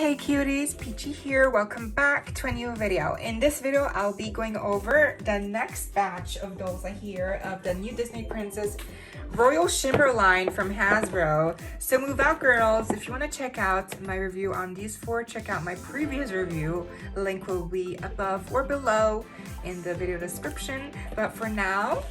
Hey cuties, Peachy here. Welcome back to a new video. In this video, I'll be going over the next batch of dolls here of the new Disney Princess Royal Shimmer line from Hasbro. So move out girls, if you want to check out my review on these four, check out my previous review. Link will be above or below in the video description. But for now,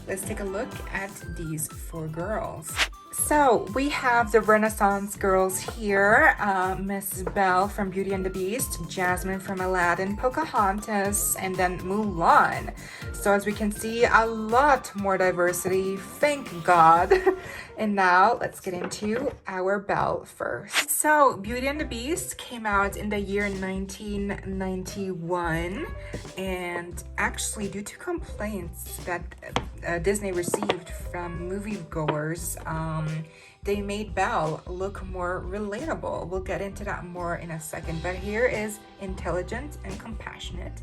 let's take a look at these four girls. So we have the Renaissance girls here, Miss Belle from Beauty and the Beast, Jasmine from Aladdin, Pocahontas, and then Mulan. So as we can see, a lot more diversity, thank God. And now let's get into our Belle first. So Beauty and the Beast came out in the year 1991, and actually due to complaints that Disney received from moviegoers, they made Belle look more relatable. We'll get into that more in a second, but here is intelligent and compassionate.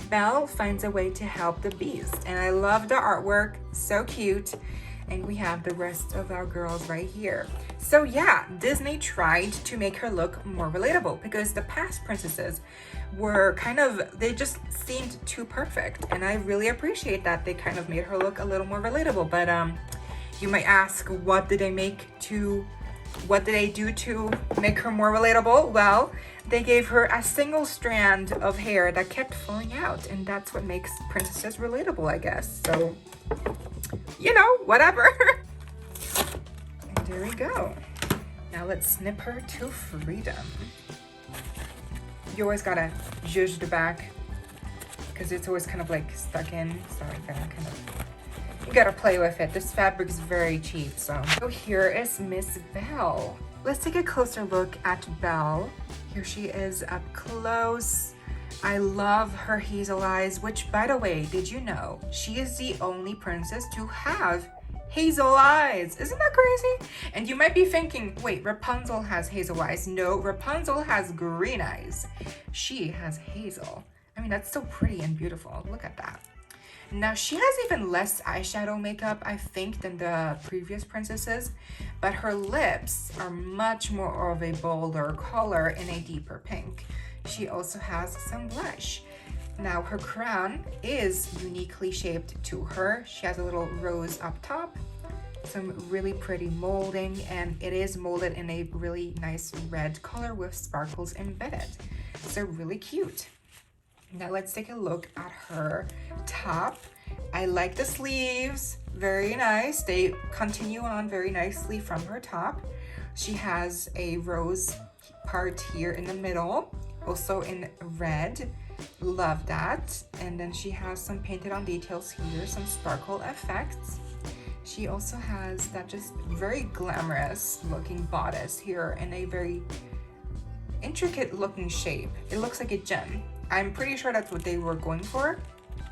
Belle finds a way to help the Beast, and I love the artwork, so cute. And we have the rest of our girls right here. So yeah, Disney tried to make her look more relatable because the past princesses were they just seemed too perfect. And I really appreciate that they kind of made her look a little more relatable. But you might ask, what did they do to make her more relatable? Well, they gave her a single strand of hair that kept falling out. And that's what makes princesses relatable, I guess. So, you know, whatever. And there we go. Now let's snip her to freedom. You always gotta zhuzh the back because it's always kind of like stuck in. So you gotta play with it. This fabric is very cheap. So here is Miss Belle. Let's take a closer look at Belle. Here she is up close. I love her hazel eyes, which, by the way, did you know she is the only princess to have hazel eyes? Isn't that crazy? And you might be thinking, wait, Rapunzel has hazel eyes. No, Rapunzel has green eyes. She has hazel. I mean, that's so pretty and beautiful. Look at that. Now, she has even less eyeshadow makeup, I think, than the previous princesses, but her lips are much more of a bolder color in a deeper pink. She also has some blush. Now her crown is uniquely shaped to her. She has a little rose up top, some really pretty molding, and it is molded in a really nice red color with sparkles embedded. So really cute. Now let's take a look at her top. I like the sleeves, very nice. They continue on very nicely from her top. She has a rose part here in the middle, also in red. Love that. And then she has some painted on details here, some sparkle effects. She also has that just very glamorous looking bodice here in a very intricate looking shape. It looks like a gem. I'm pretty sure that's what they were going for.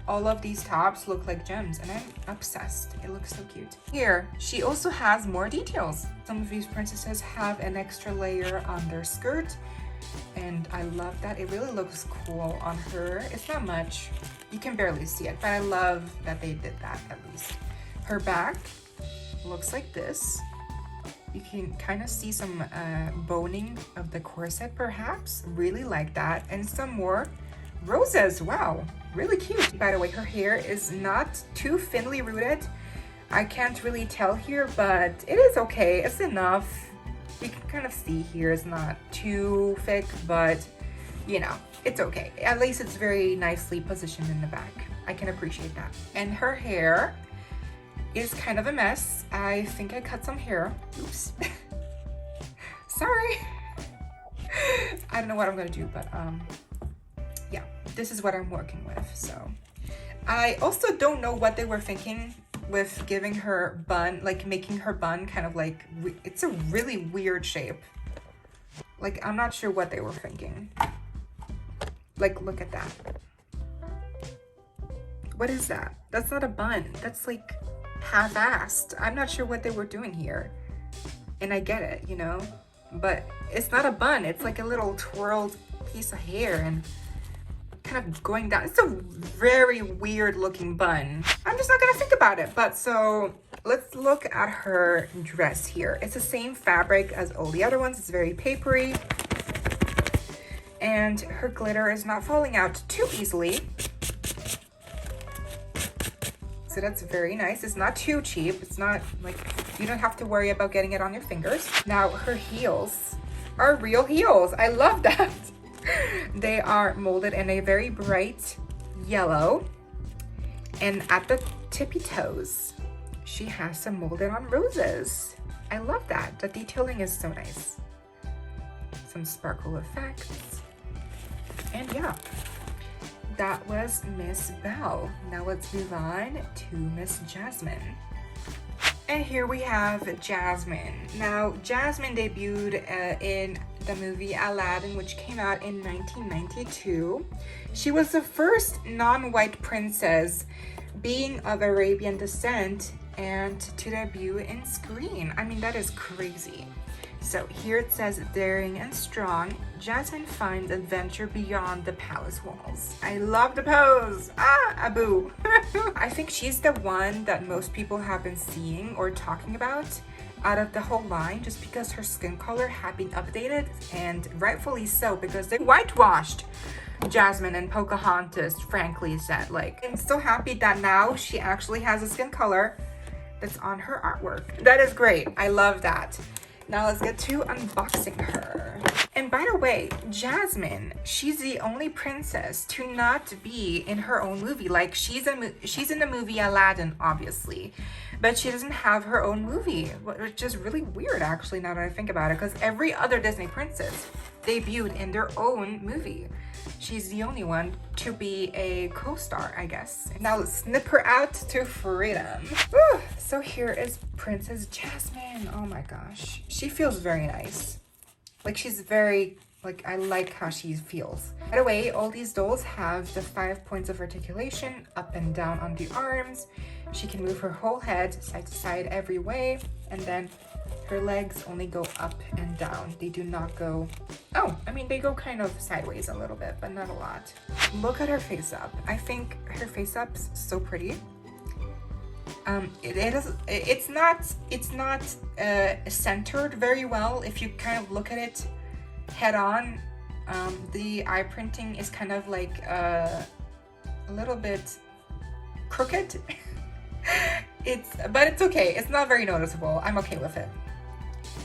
All of these tops look like gems and I'm obsessed. It looks so cute. Here, she also has more details. Some of these princesses have an extra layer on their skirt, and I love that. It really looks cool on her. It's not much, you can barely see it, but I love that they did that at least. Her back looks like this. You can kind of see some boning of the corset perhaps. Really like that. And some more roses. Wow, really cute. By the way, her hair is not too thinly rooted. I can't really tell here, but it is okay. It's enough. You can kind of see here it's not too thick, but you know, it's okay. At least it's very nicely positioned in the back. I can appreciate that. And her hair is kind of a mess. I think I cut some hair. Oops. Sorry. I don't know what I'm gonna do, but yeah, this is what I'm working with. So I also don't know what they were thinking with giving her bun, like making her bun kind of like, it's a really weird shape. Like, I'm not sure what they were thinking. Like, look at that. What is that? That's not a bun. That's like half-assed. I'm not sure what they were doing here. And I get it, you know, but it's not a bun. It's like a little twirled piece of hair and kind of going down. It's a very weird looking bun. I'm just not gonna think about it. But so let's look at her dress here. It's the same fabric as all the other ones. It's very papery. and her glitter is not falling out too easily. So that's very nice. It's not too cheap. It's not like, you don't have to worry about getting it on your fingers. Now her heels are real heels. I love that. They are molded in a very bright yellow. And at the tippy toes, she has some molded on roses. I love that. The detailing is so nice. Some sparkle effects. And yeah. That was Miss Belle. Now let's move on to Miss Jasmine. And here we have Jasmine. Now, Jasmine debuted in the movie Aladdin, which came out in 1992. She was the first non-white princess being of Arabian descent and to debut in screen. I mean, that is crazy. So here it says, daring and strong, Jasmine finds adventure beyond the palace walls. I love the pose. Abu. I think she's the one that most people have been seeing or talking about out of the whole line, just because her skin color had been updated, and rightfully so, because they whitewashed Jasmine and Pocahontas, frankly said. Like, I'm so happy that now she actually has a skin color that's on her artwork. That is great. I love that. Now let's get to unboxing her. And by the way, Jasmine, she's the only princess to not be in her own movie. Like, she's in the movie Aladdin, obviously, but she doesn't have her own movie, which is really weird, actually, now that I think about it, because every other Disney princess debuted in their own movie. She's the only one to be a co-star, I guess. Now let's snip her out to freedom. Whew. So here is Princess Jasmine. Oh my gosh. She feels very nice. Like, she's very, like, I like how she feels. By the way, all these dolls have the 5 points of articulation up and down on the arms. She can move her whole head side to side every way, and then her legs only go up and down. They do not go, oh, I mean, they go kind of sideways a little bit, but not a lot. Look at her face up. I think her face up's so pretty. It's not centered very well. If you kind of look at it head on, the eye printing is kind of like a little bit crooked. But it's okay. It's not very noticeable. I'm okay with it.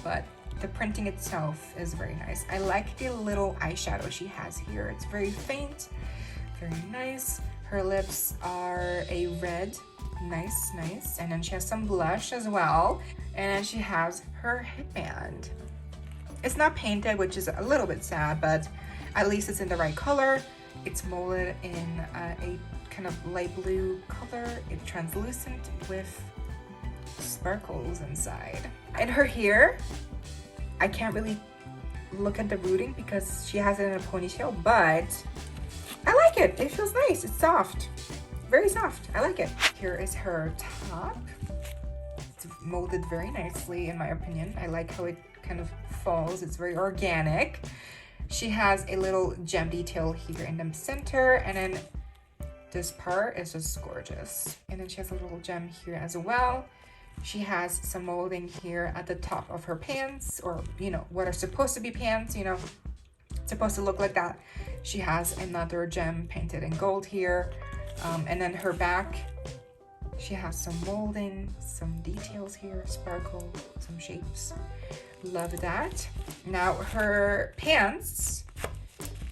But the printing itself is very nice. I like the little eyeshadow she has here. It's very faint, very nice. Her lips are a red. Nice, nice. And then she has some blush as well. And then she has her headband. It's not painted, which is a little bit sad, but at least it's in the right color. It's molded in a kind of light blue color. It's translucent with sparkles inside. And her hair, I can't really look at the rooting because she has it in a ponytail, but I like it. It feels nice. It's soft. Very soft. I like it. Here is her top. It's molded very nicely, in my opinion. I like how it kind of falls. It's very organic. She has a little gem detail here in the center, and then this part is just gorgeous. And then she has a little gem here as well. She has some molding here at the top of her pants, or, you know, what are supposed to be pants, you know, it's supposed to look like that. She has another gem painted in gold here. And then her back, she has some molding, some details here, sparkle, some shapes. Love that. Now her pants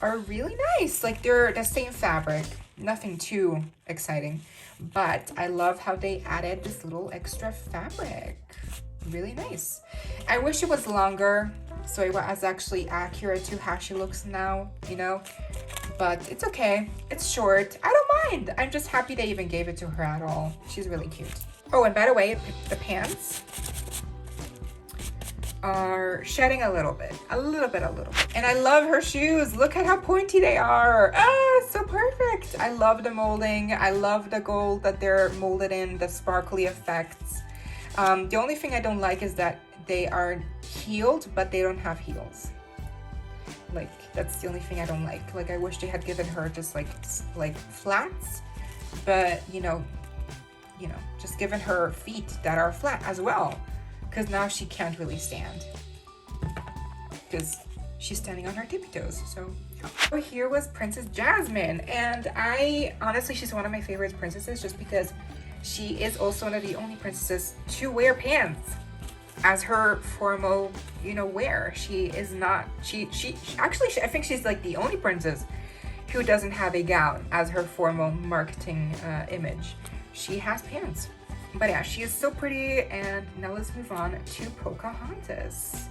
are really nice. Like, they're the same fabric, nothing too exciting, but I love how they added this little extra fabric. Really nice. I wish it was longer so it was actually accurate to how she looks now, you know, but it's okay. It's short. I don't mind. I'm just happy they even gave it to her at all. She's really cute. Oh, and by the way, the pants are shedding a little bit. And I love her shoes. Look at how pointy they are. Ah, so perfect. I love the molding. I love the gold that they're molded in, the sparkly effects. The only thing I don't like is that they are heeled, but they don't have heels. Like, that's the only thing I don't like. Like, I wish they had given her just like flats, but you know, just given her feet that are flat as well, because now she can't really stand, because she's standing on her tippy toes. So here was Princess Jasmine, and honestly, she's one of my favorite princesses just because she is also one of the only princesses to wear pants as her formal, wear. She is not, I think she's like the only princess who doesn't have a gown as her formal marketing image. She has pants. But yeah, she is so pretty, and now let's move on to Pocahontas.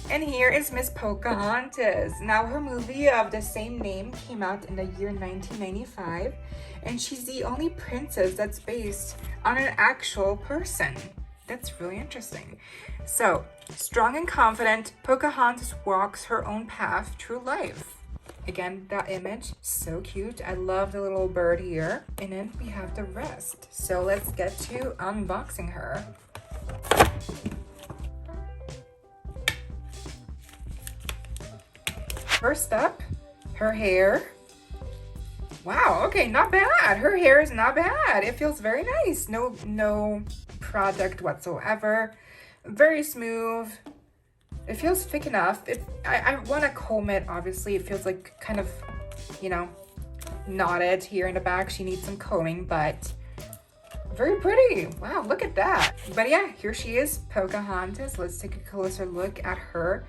And here is Miss Pocahontas. Now, her movie of the same name came out in the year 1995, and she's the only princess that's based on an actual person. That's really interesting. So, strong and confident, Pocahontas walks her own path through life. Again, that image, so cute. I love the little bird here. And then we have the rest. So let's get to unboxing her. First up, her hair. Wow, okay, not bad. Her hair is not bad. It feels very nice. No product whatsoever. Very smooth. It feels thick enough. I want to comb it, obviously. It feels like kind of, knotted here in the back. She needs some combing, but very pretty. Wow, look at that. But yeah, here she is, Pocahontas. Let's take a closer look at her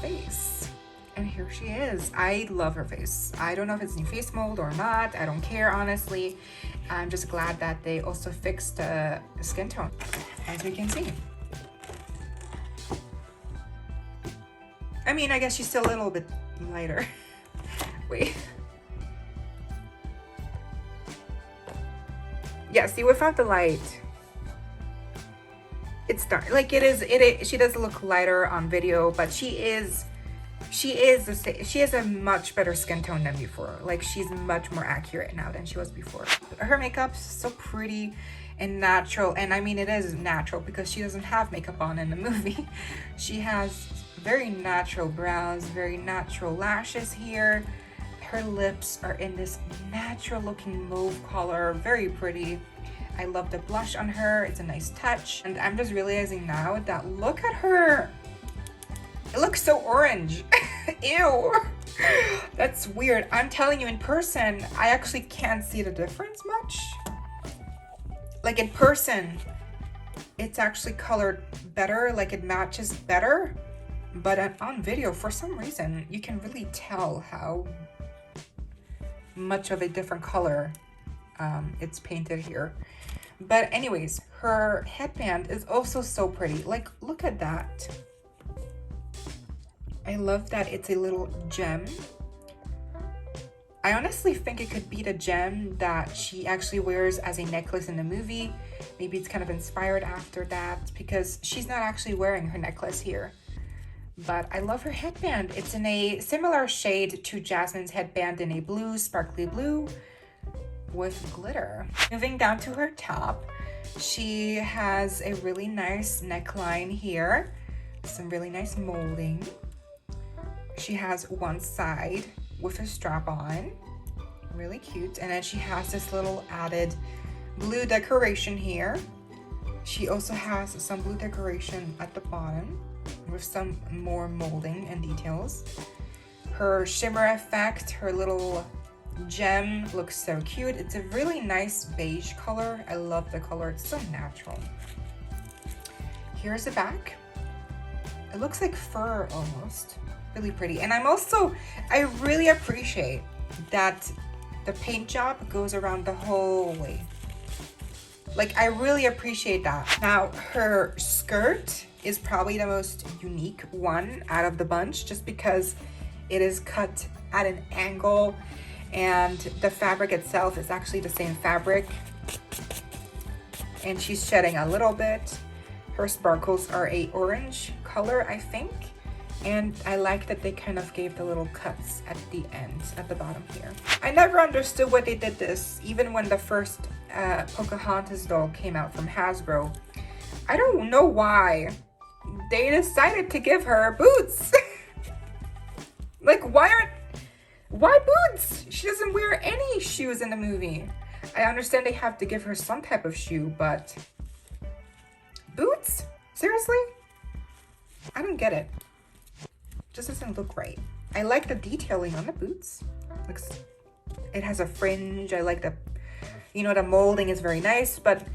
face. And here she is. I love her face. I don't know if it's new face mold or not. I don't care, honestly. I'm just glad that they also fixed the skin tone, as we can see. I mean, I guess she's still a little bit lighter. Wait. Yeah, see, without the light, it's dark. Like it is, she does look lighter on video, but she has a much better skin tone than before. Like, she's much more accurate now than she was before. Her makeup's so pretty and natural, and I mean, it is natural because she doesn't have makeup on in the movie. She has very natural brows, very natural lashes here. Her lips are in this natural looking mauve color, very pretty. I love the blush on her, it's a nice touch. And I'm just realizing now that look at her. It looks so orange. Ew. That's weird. I'm telling you, in person, I actually can't see the difference much. Like in person, it's actually colored better, like it matches better. But on video, for some reason, you can really tell how much of a different color it's painted here. But anyways, her headband is also so pretty. Like, look at that. I love that it's a little gem. I honestly think it could be the gem that she actually wears as a necklace in the movie. Maybe it's kind of inspired after that, because she's not actually wearing her necklace here. But I love her headband. It's in a similar shade to Jasmine's headband, in a blue, sparkly blue with glitter. Moving down to her top, she has a really nice neckline here. Some really nice molding. She has one side with a strap on. Really cute. And then she has this little added blue decoration here. She also has some blue decoration at the bottom with some more molding and details. Her shimmer effect, her little gem looks so cute. It's a really nice beige color. I love the color. It's so natural. Here's the back. It looks like fur almost. Really pretty. And I really appreciate that the paint job goes around the whole way. Like, I really appreciate that. Now, her skirt is probably the most unique one out of the bunch, just because it is cut at an angle and the fabric itself is actually the same fabric. And she's shedding a little bit. Her sparkles are a orange color, I think. And I like that they kind of gave the little cuts at the end, at the bottom here. I never understood why they did this, even when the first Pocahontas doll came out from Hasbro. I don't know why they decided to give her boots. Like, why boots? She doesn't wear any shoes in the movie. I understand they have to give her some type of shoe, but boots? Seriously? I don't get it. just doesn't look right. I like the detailing on the boots. It has a fringe. I like the, the molding is very nice. But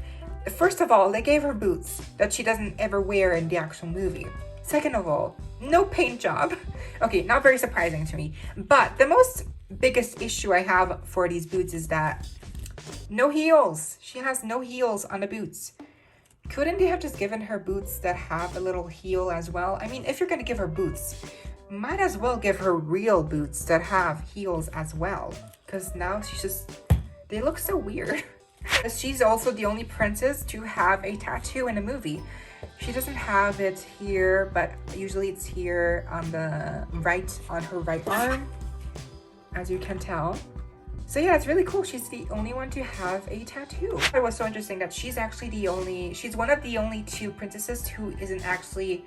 first of all, they gave her boots that she doesn't ever wear in the actual movie. Second of all, no paint job. Okay, not very surprising to me. But the biggest issue I have for these boots is that no heels. She has no heels on the boots. Couldn't they have just given her boots that have a little heel as well? I mean, if you're gonna give her boots, might as well give her real boots that have heels as well. Because now they look so weird. She's also the only princess to have a tattoo in a movie. She doesn't have it here, but usually it's here on her right arm, as you can tell. So yeah, it's really cool. She's the only one to have a tattoo. It was so interesting that she's one of the only 2 princesses who isn't actually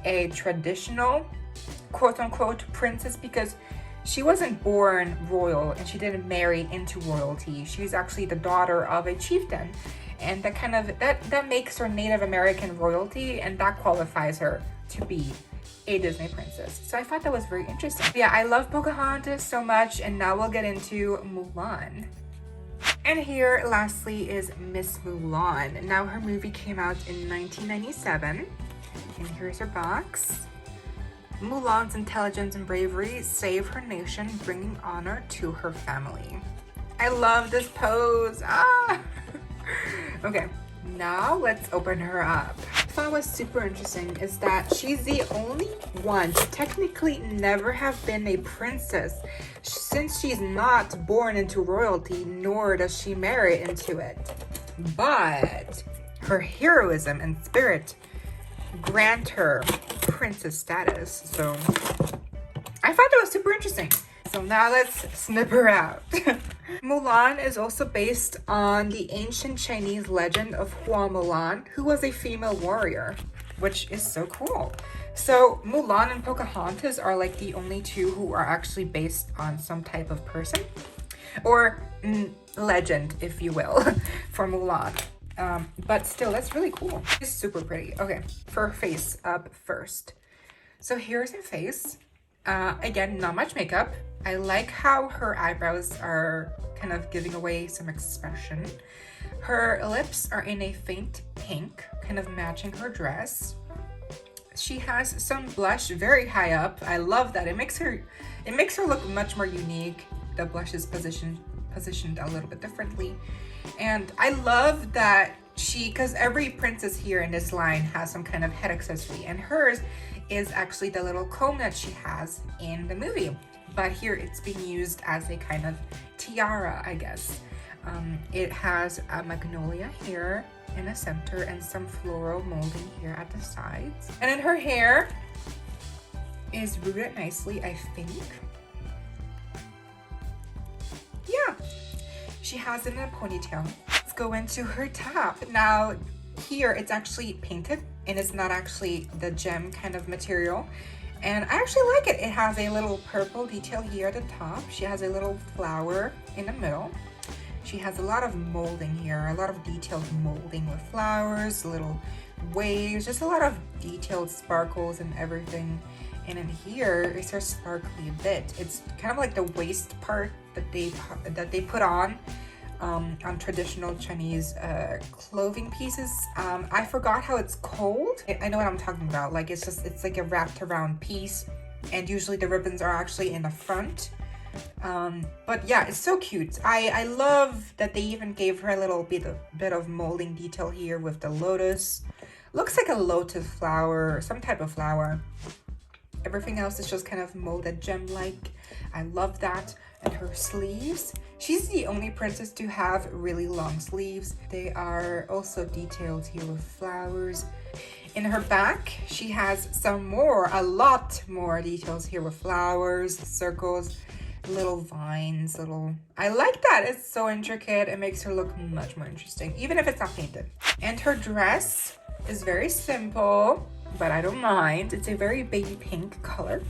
a traditional quote-unquote princess, because she wasn't born royal and she didn't marry into royalty. She's actually the daughter of a chieftain, and that makes her Native American royalty, and that qualifies her to be a Disney princess. So I thought that was very interesting. Yeah, I love Pocahontas so much, and now we'll get into Mulan. And here, lastly, is Miss Mulan. Now, her movie came out in 1997, and here's her box. Mulan's intelligence and bravery save her nation, bringing honor to her family. I love this pose. Ah! Okay, now let's open her up. What I thought was super interesting is that she's the only one to technically never have been a princess, since she's not born into royalty, nor does she marry into it. But her heroism and spirit grant her princess status. So I thought that was super interesting. So now let's snip her out. Mulan is also based on the ancient Chinese legend of Hua Mulan, who was a female warrior, which is so cool. So Mulan and Pocahontas are like the only 2 who are actually based on some type of person or legend, if you will, for Mulan. But still, that's really cool. It's super pretty. Okay, for her face up first. So here's her face. Again, not much makeup. I like how her eyebrows are kind of giving away some expression. Her lips are in a faint pink, kind of matching her dress. She has some blush very high up. I love that. It makes her look much more unique. The blush is positioned a little bit differently. And I love that because every princess here in this line has some kind of head accessory, and hers is actually the little comb that she has in the movie. But here it's being used as a kind of tiara, I guess. It has a magnolia here in the center and some floral molding here at the sides. And then her hair is rooted nicely, I think. Yeah, she has it in a ponytail. Let's go into her top. Now, here it's actually painted and it's not actually the gem kind of material. And I actually like it. It has a little purple detail here at the top. She has a little flower in the middle. She has a lot of molding here, a lot of detailed molding with flowers, little waves, just a lot of detailed sparkles and everything. And in here is her sparkly bit. It's kind of like the waist part that they put on traditional Chinese clothing pieces. I forgot how it's called. I know what I'm talking about. Like it's like a wrapped around piece, and usually the ribbons are actually in the front. But yeah, it's so cute. I love that they even gave her a little bit of molding detail here with the lotus. Looks like a lotus flower, some type of flower. Everything else is just kind of molded gem-like. I love that. And her sleeves. She's the only princess to have really long sleeves. They are also detailed here with flowers. In her back, she has a lot more details here with flowers, circles, little vines, I like that. It's so intricate. It makes her look much more interesting, even if it's not painted. And her dress is very simple, but I don't mind. It's a very baby pink color.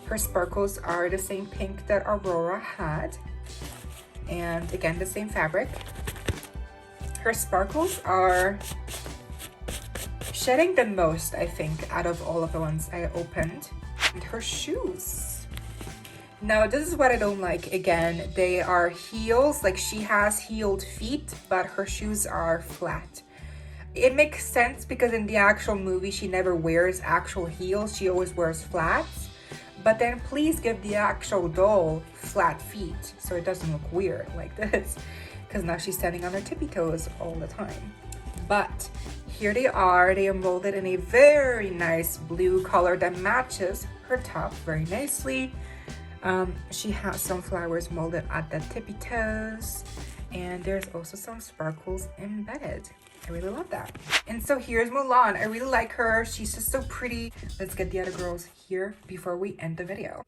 Her sparkles are the same pink that Aurora had. And again, the same fabric. Her sparkles are shedding the most, I think, out of all of the ones I opened. And her shoes. Now, this is what I don't like. Again, they are heels. Like, she has heeled feet, but her shoes are flat. It makes sense because in the actual movie, she never wears actual heels. She always wears flats. But then please give the actual doll flat feet so it doesn't look weird like this. Because now she's standing on her tippy toes all the time. But here they are. They are molded in a very nice blue color that matches her top very nicely. She has some flowers molded at the tippy toes. And there's also some sparkles embedded. I really love that. And so here's Mulan. I really like her. She's just so pretty. Let's get the other girls here before we end the video.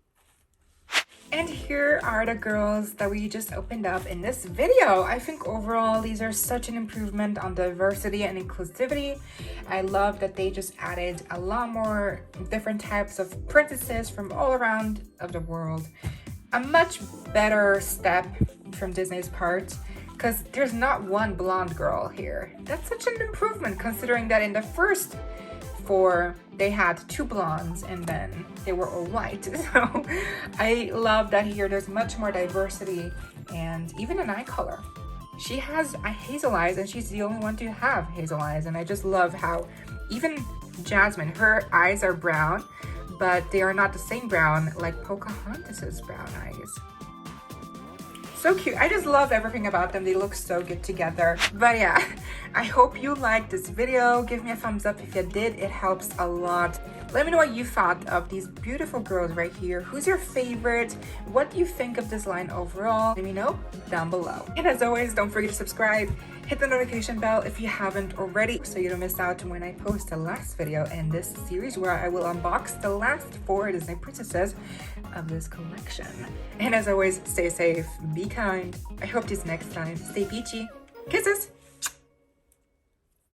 And here are the girls that we just opened up in this video. I think overall these are such an improvement on diversity and inclusivity. I love that they just added a lot more different types of princesses from all around of the world. A much better step from Disney's part, because there's not one blonde girl here. That's such an improvement considering that in the first 4 they had 2 blondes and then they were all white. So I love that here there's much more diversity and even an eye color. She has hazel eyes and she's the only one to have hazel eyes, and I just love how even Jasmine, her eyes are brown, but they are not the same brown like Pocahontas's brown eyes. So cute. I just love everything about them. They look so good together. But yeah, I hope you liked this video. Give me a thumbs up if you did. It helps a lot. Let me know what you thought of these beautiful girls right here. Who's your favorite? What do you think of this line overall? Let me know down below. And as always, don't forget to subscribe. Hit the notification bell if you haven't already so you don't miss out when I post the last video in this series where I will unbox the last 4 Disney princesses of this collection. And as always, stay safe, be kind. I hope this next time. Stay peachy. Kisses!